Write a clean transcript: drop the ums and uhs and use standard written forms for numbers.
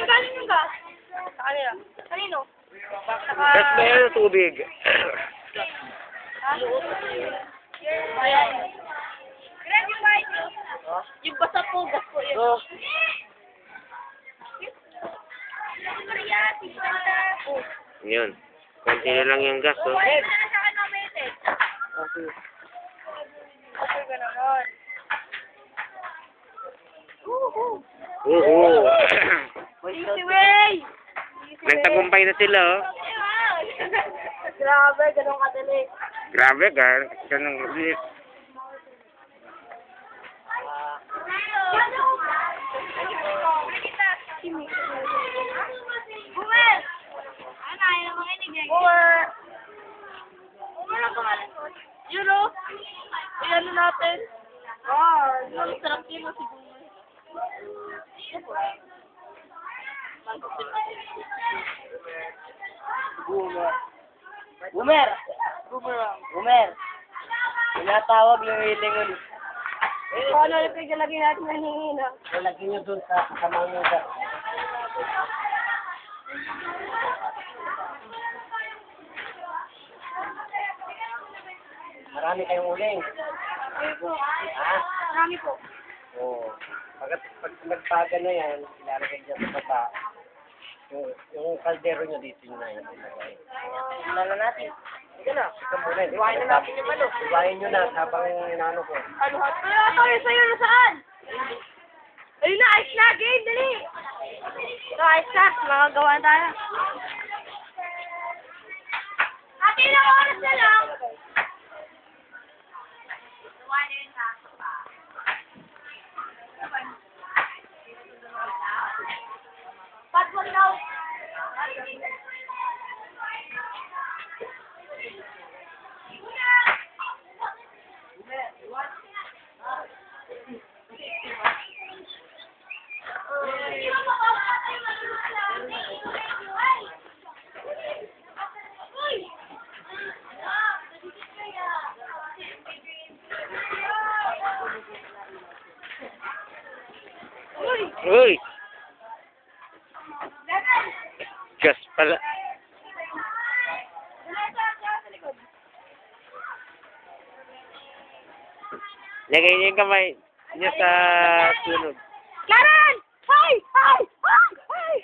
galing yung gas? Sa kanila. Kanino? Gas ba yan o tubig? Ha? Ayan. Grab yung mic. Yung basa po, gas po yun. Oh. Yun. Konti na lang yung gas, oh. Okay. Okay. Okay ka naman. Oo. Easy way! Nagtagumpay na sila, oh. Grabe, ganun kadali. Grabe, ganun. Bumer! Ano, ayaw naman inig. Bumer! Bumer ang pangalan ko. Yun, oh. Iyan na natin. Ang sarap yun, oh, si Bumer. Bumer! Boomerang. Bumer! Tinatawag yung hilingon. Kung ano yung pigilagay natin na hingina. Lalagyan nyo dun sa kasamang nyo dyan. Marami kayong uling. Ayun po. Ha? Marami po. Oo. Pag nagpaga na yan, ilalagay dyan sa baba. Yung kaldero nyo dito nyo na yan. Wala na natin. Sige na. Ito muna. Iwain na natin yung manok. Iwain nyo na habang inaano ko. Ano? Kaya tayo sa'yo na saan? Ayun na, ice na, game, dali! Ito, ice na, magagawa tayo. Ate, ilang oras na lang? Patwag daw. Uy! Gas pala. Lagay niyo yung kamay niyo sa sunog. Karen! Hi! Hi! Hi! Hi!